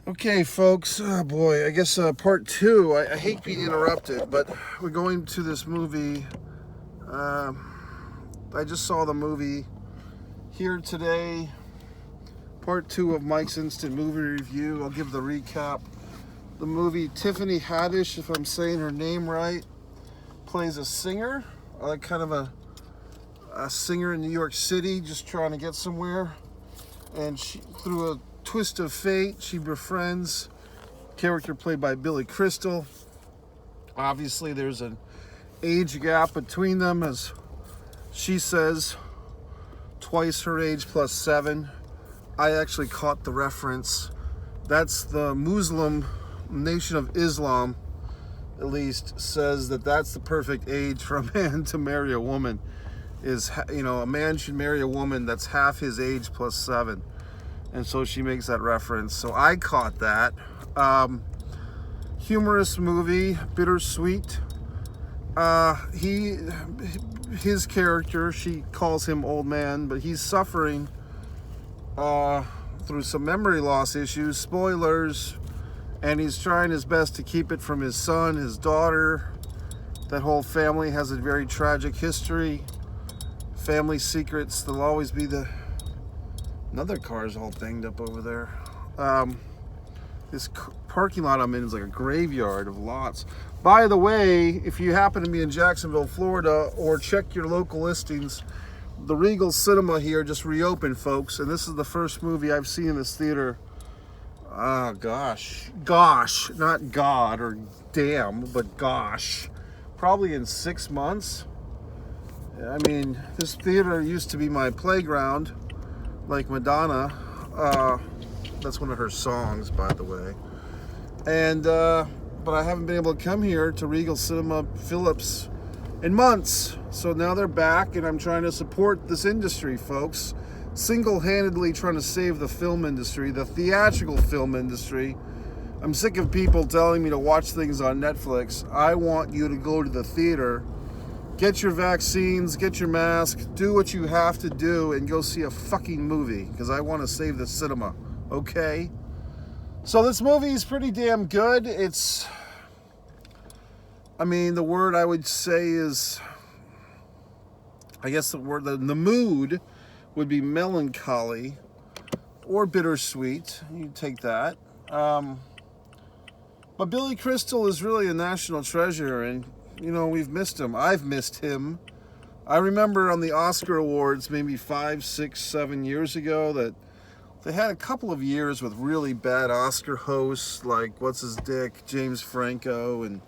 Okay, folks. Oh boy, I guess part two. I hate being interrupted, but we're going to this movie. I just saw the movie here today. Part two of Mike's Instant Movie Review. I'll give the recap. The movie, Tiffany Haddish, if I'm saying her name right, plays a singer, like kind of a singer in New York City, just trying to get somewhere. And she, through a twist of fate, she befriends a character played by Billy Crystal. Obviously, there's an age gap between them, as she says, twice her age plus 7. I actually caught the reference. That's the Muslim Nation of Islam, at least, says that that's the perfect age for a man to marry a woman. Is, you know, a man should marry a woman that's half his age plus 7. And so she makes that reference. So I caught that. Humorous movie, bittersweet. His character, she calls him old man, but he's suffering through some memory loss issues. Spoilers. And he's trying his best to keep it from his son, his daughter. That whole family has a very tragic history. Family secrets. There'll always be the... Another car's all banged up over there. This parking lot I'm in is like a graveyard of lots. By the way, if you happen to be in Jacksonville, Florida, or check your local listings, the Regal Cinema here just reopened, folks, and this is the first movie I've seen in this theater. Gosh, not God or damn, but gosh, probably in 6 months. I mean, this theater used to be my playground, like Madonna. That's one of her songs, by the way. And but I haven't been able to come here to Regal Cinema Phillips in months. So now they're back, and I'm trying to support this industry, folks. Single-handedly trying to save the film industry, the theatrical film industry. I'm sick of people telling me to watch things on Netflix. I want you to go to the theater, get your vaccines, get your mask, do what you have to do, and go see a fucking movie, because I want to save the cinema, okay? So this movie is pretty damn good. It's, I mean, the word I would say is, I guess the mood would be melancholy or bittersweet. You take that. But Billy Crystal is really a national treasure, and you know, we've missed him. I've missed him. I remember on the Oscar Awards maybe 5, 6, 7 years ago that they had a couple of years with really bad Oscar hosts, like what's his dick, James Franco, and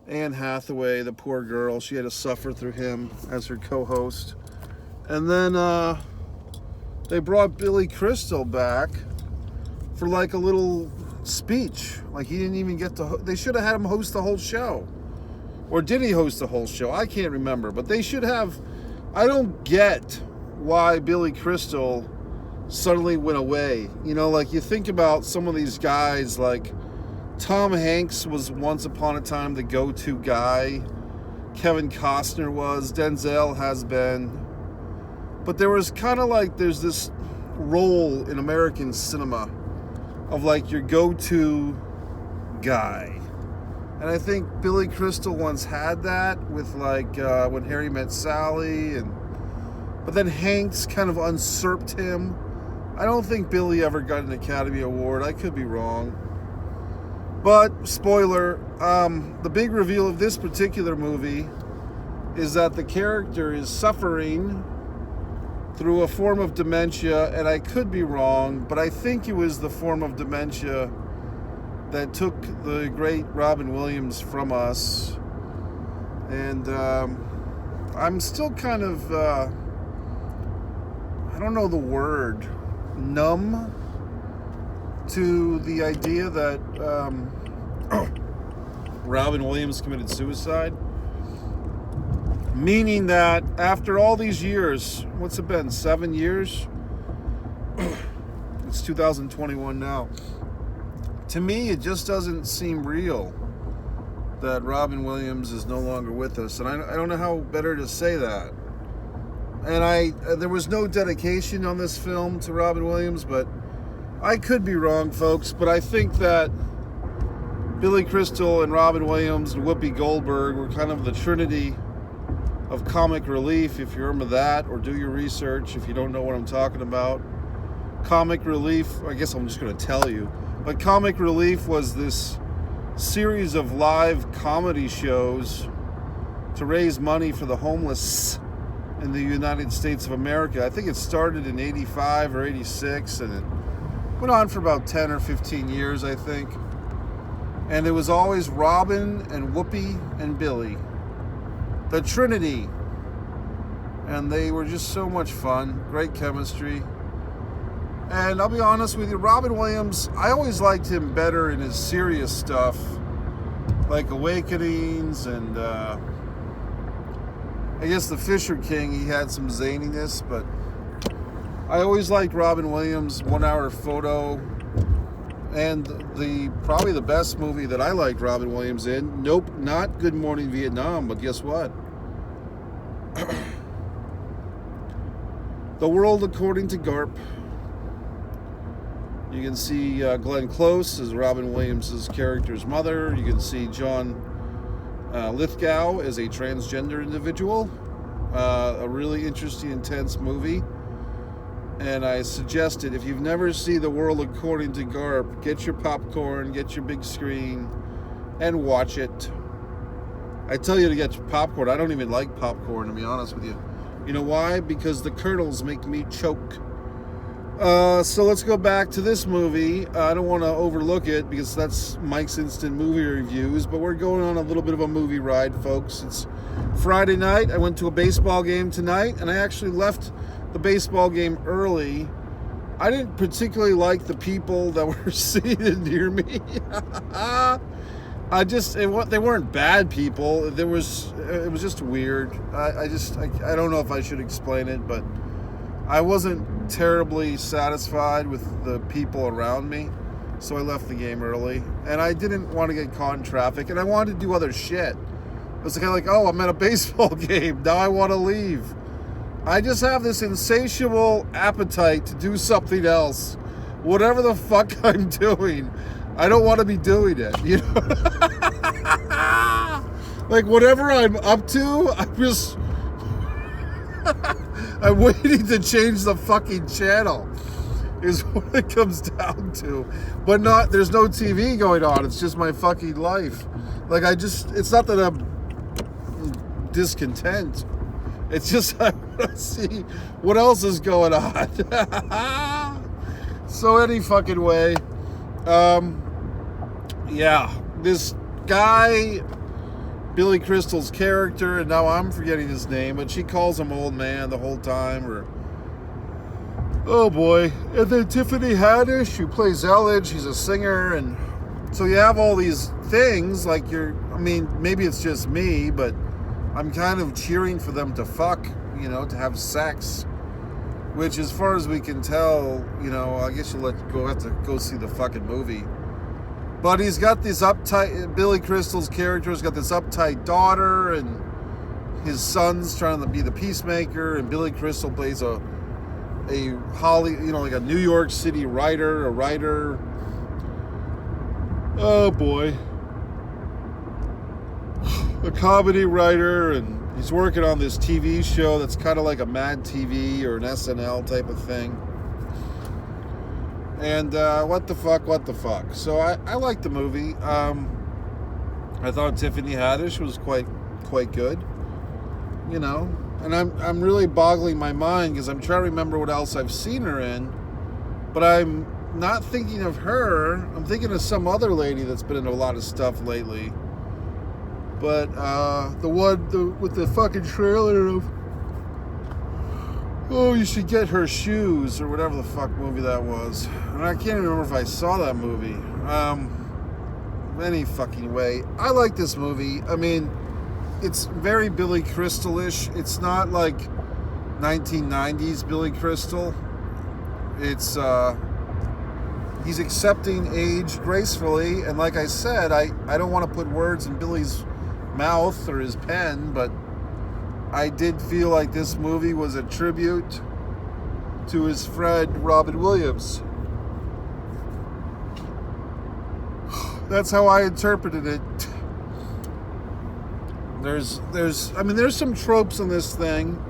Anne Hathaway, the poor girl. She had to suffer through him as her co-host. And then they brought Billy Crystal back for like a little speech. Like he didn't even get to, they should have had him host the whole show. Or did he host the whole show? I can't remember. But they should have. I don't get why Billy Crystal suddenly went away. You know, like you think about some of these guys, like Tom Hanks was once upon a time the go-to guy. Kevin Costner was. Denzel has been. But there was kind of like, there's this role in American cinema of like your go-to guy. And I think Billy Crystal once had that with like When Harry Met Sally, but then Hanks kind of usurped him. I don't think Billy ever got an Academy Award. I could be wrong. But, spoiler, the big reveal of this particular movie is that the character is suffering through a form of dementia, and I could be wrong, but I think it was the form of dementia that took the great Robin Williams from us. And I'm still kind of, I don't know the word, numb to the idea that Robin Williams committed suicide. Meaning that after all these years, what's it been, 7 years? It's 2021 now. To me, it just doesn't seem real that Robin Williams is no longer with us. And I don't know how better to say that. And there was no dedication on this film to Robin Williams, but I could be wrong, folks, but I think that Billy Crystal and Robin Williams and Whoopi Goldberg were kind of the trinity of comic relief, if you remember that, or do your research if you don't know what I'm talking about. Comic relief, I guess I'm just going to tell you, but comic relief was this series of live comedy shows to raise money for the homeless in the United States of America. I think it started in 85 or 86, and it went on for about 10 or 15 years, I think. And it was always Robin and Whoopi and Billy, the Trinity. And they were just so much fun, great chemistry. And I'll be honest with you, Robin Williams, I always liked him better in his serious stuff, like Awakenings and I guess The Fisher King. He had some zaniness, but I always liked Robin Williams' 1 Hour Photo. And probably the best movie that I liked Robin Williams in, nope, not Good Morning Vietnam, but guess what? The World According to Garp. You can see Glenn Close as Robin Williams' character's mother. You can see John Lithgow as a transgender individual. A really interesting, intense movie. And I suggested, if you've never seen The World According to Garp, get your popcorn, get your big screen, and watch it. I tell you to get your popcorn. I don't even like popcorn, to be honest with you. You know why? Because the kernels make me choke. So let's go back to this movie. I don't want to overlook it because that's Mike's Instant Movie Reviews, but we're going on a little bit of a movie ride, folks. It's Friday night. I went to a baseball game tonight, and I actually left the baseball game early. I didn't particularly like the people that were seated near me. They weren't bad people. It was just weird. I don't know if I should explain it, but I wasn't terribly satisfied with the people around me, so I left the game early. And I didn't want to get caught in traffic, and I wanted to do other shit. It was kind of like, oh, I'm at a baseball game, now I want to leave. I just have this insatiable appetite to do something else. Whatever the fuck I'm doing, I don't want to be doing it, you know? Like, whatever I'm up to, I'm waiting to change the fucking channel, is what it comes down to. But there's no TV going on, it's just my fucking life. Like, it's not that I'm discontent. It's just I want to see what else is going on. So any fucking way, yeah, this guy, Billy Crystal's character, and now I'm forgetting his name, but she calls him old man the whole time, or oh boy. And then Tiffany Haddish, who plays Elledge, she's a singer, and so you have all these things, like maybe it's just me, but I'm kind of cheering for them to fuck, to have sex, which as far as we can tell, I guess you'll have to go see the fucking movie. But he's got this Billy Crystal's character's got this uptight daughter, and his son's trying to be the peacemaker, and Billy Crystal plays a like a New York City writer. Oh boy. A comedy writer, and he's working on this TV show that's kind of like a Mad TV or an SNL type of thing. And what the fuck. So I liked the movie. I thought Tiffany Haddish was quite good, and I'm really boggling my mind because I'm trying to remember what else I've seen her in, but I'm not thinking of her. I'm thinking of some other lady that's been in a lot of stuff lately. But the one with the fucking trailer of, oh, you should get her shoes, or whatever the fuck movie that was. And I can't remember if I saw that movie. Any fucking way. I like this movie. I mean, it's very Billy Crystal-ish. It's not like 1990s Billy Crystal. It's, he's accepting age gracefully. And like I said, I don't want to put words in Billy's mouth or his pen, but I did feel like this movie was a tribute to his friend Robin Williams. That's how I interpreted it. There's some tropes in this thing.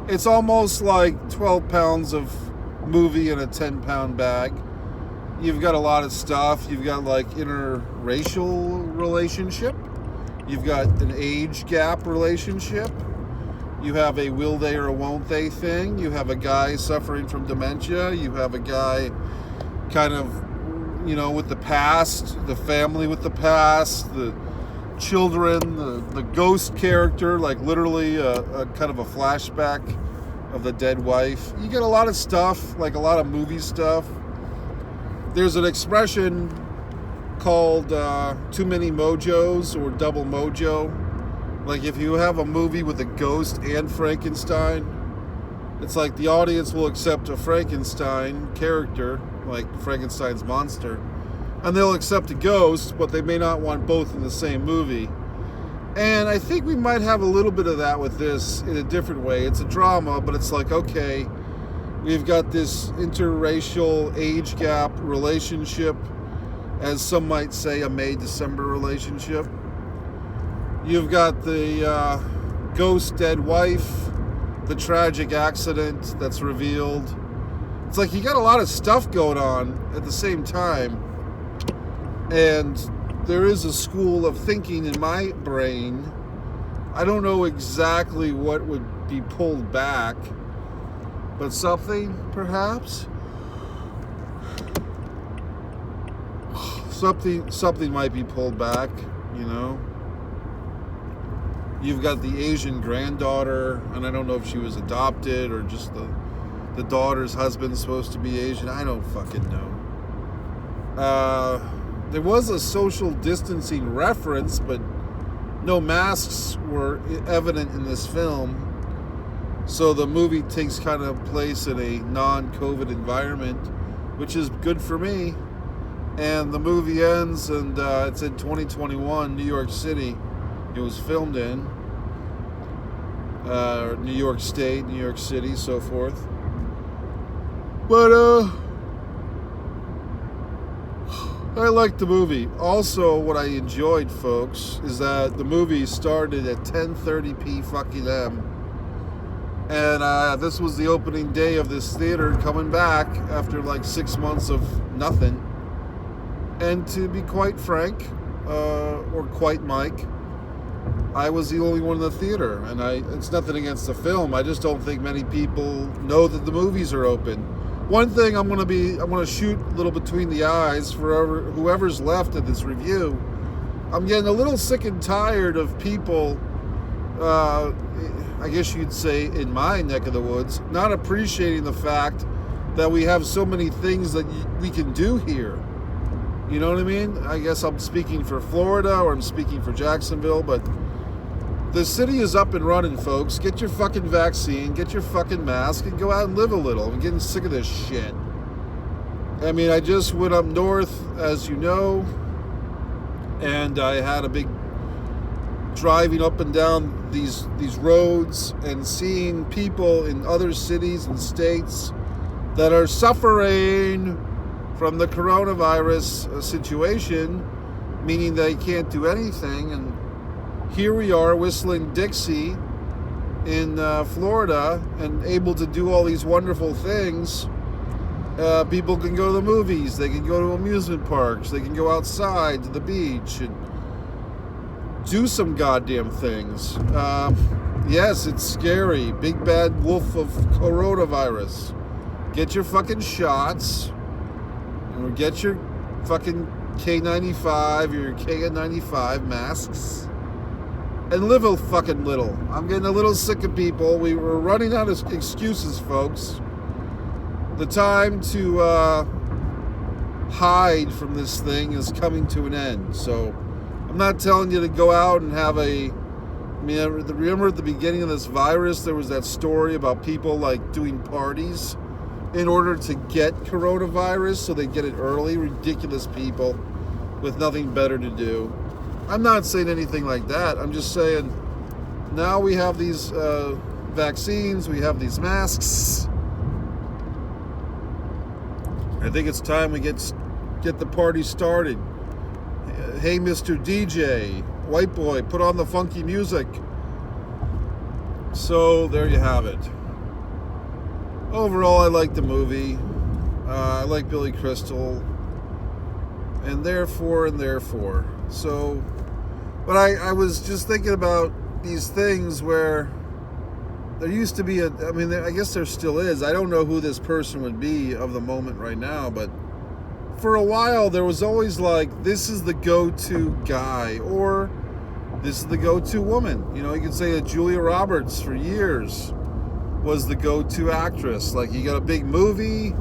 It's almost like 12 pounds of movie in a 10-pound bag. You've got a lot of stuff. You've got like interracial relationship. You've got an age gap relationship. You have a will they or won't they thing. You have a guy suffering from dementia. You have a guy kind of, with the past, the family with the past, the children, the ghost character, like literally a kind of a flashback of the dead wife. You get a lot of stuff, like a lot of movie stuff. There's an expression called too many mojos or double mojo. Like if you have a movie with a ghost and Frankenstein, it's like the audience will accept a Frankenstein character, like Frankenstein's monster, and they'll accept a ghost, but they may not want both in the same movie. And I think we might have a little bit of that with this in a different way. It's a drama, but it's like, okay, we've got this interracial age gap relationship, as some might say, a May-December relationship. You've got the ghost dead wife, the tragic accident that's revealed. It's like you got a lot of stuff going on at the same time. And there is a school of thinking in my brain. I don't know exactly what would be pulled back, but something, perhaps? Something might be pulled back, You've got the Asian granddaughter, and I don't know if she was adopted or just the daughter's husband's supposed to be Asian. I don't fucking know. There was a social distancing reference, but no masks were evident in this film. So the movie takes kind of place in a non-COVID environment, which is good for me. And the movie ends, and it's in 2021, New York City. It was filmed in New York State, New York City, so forth. But I liked the movie. Also, what I enjoyed, folks, is that the movie started at 10:30 fucking M. And this was the opening day of this theater coming back after like 6 months of nothing. And to be quite frank, or quite Mike, I was the only one in the theater. And it's nothing against the film. I just don't think many people know that the movies are open. One thing I'm gonna shoot a little between the eyes for whoever's left of this review. I'm getting a little sick and tired of people, I guess you'd say in my neck of the woods, not appreciating the fact that we have so many things that we can do here. You know what I mean? I guess I'm speaking for Florida or I'm speaking for Jacksonville, but the city is up and running, folks. Get your fucking vaccine, get your fucking mask, and go out and live a little. I'm getting sick of this shit. I mean, I just went up north, as you know, and I had a big driving up and down these roads and seeing people in other cities and states that are suffering from the coronavirus situation, meaning they can't do anything. And here we are whistling Dixie in Florida and able to do all these wonderful things. People can go to the movies, they can go to amusement parks, they can go outside to the beach and do some goddamn things. Yes, it's scary. Big bad wolf of coronavirus. Get your fucking shots, or get your fucking K95 or your KN95 masks, and live a fucking little. I'm getting a little sick of people. We were running out of excuses, folks. The time to hide from this thing is coming to an end. So I'm not telling you to go out and have remember at the beginning of this virus, there was that story about people like doing parties in order to get coronavirus so they get it early. Ridiculous people with nothing better to do. I'm not saying anything like that. I'm just saying now we have these vaccines, we have these masks. I think it's time we get the party started. hey, Mr. DJ, white boy, put on the funky music. So there you have it. Overall, I like the movie. I like Billy Crystal. And therefore. So, but I was just thinking about these things where there used to be I guess there still is. I don't know who this person would be of the moment right now, but for a while there was always like, this is the go-to guy, or this is the go-to woman. You know, you could say that Julia Roberts for years was the go-to actress. Like, you got a big movie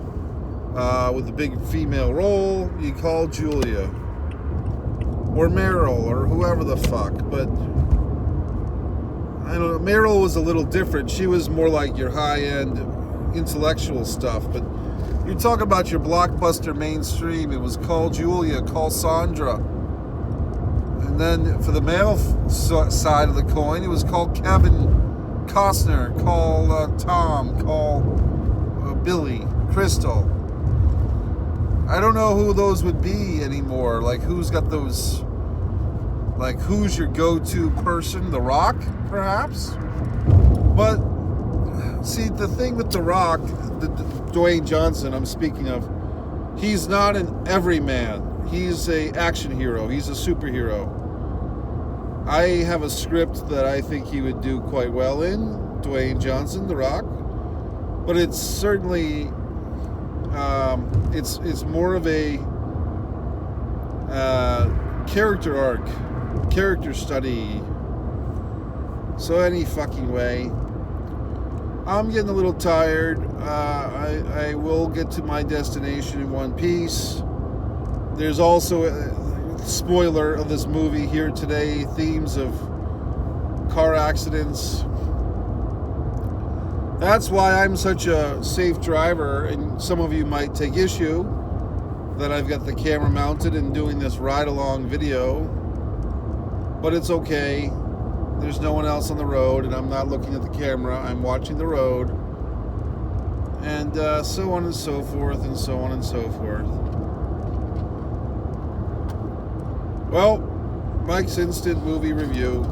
with a big female role, you call Julia. Or Meryl, or whoever the fuck. But I don't know, Meryl was a little different. She was more like your high-end intellectual stuff. But you talk about your blockbuster mainstream, it was call Julia, call Sandra. And then for the male side of the coin, it was called Kevin Costner, call Tom, call Billy, Crystal. I don't know who those would be anymore. Like, who's got those? Like, who's your go-to person? The Rock, perhaps? But, see, the thing with The Rock, Dwayne Johnson I'm speaking of, he's not an everyman. He's an action hero. He's a superhero. I have a script that I think he would do quite well in, Dwayne Johnson, The Rock. But it's certainly, it's more of a character arc, character study. So any fucking way, I'm getting a little tired. I will get to my destination in one piece. There's also a spoiler of this movie here today, themes of car accidents. That's why I'm such a safe driver, and some of you might take issue that I've got the camera mounted and doing this ride-along video, but it's okay. There's no one else on the road, and I'm not looking at the camera. I'm watching the road, and so on and so forth, and so on and so forth. Well, Mike's Instant Movie Review.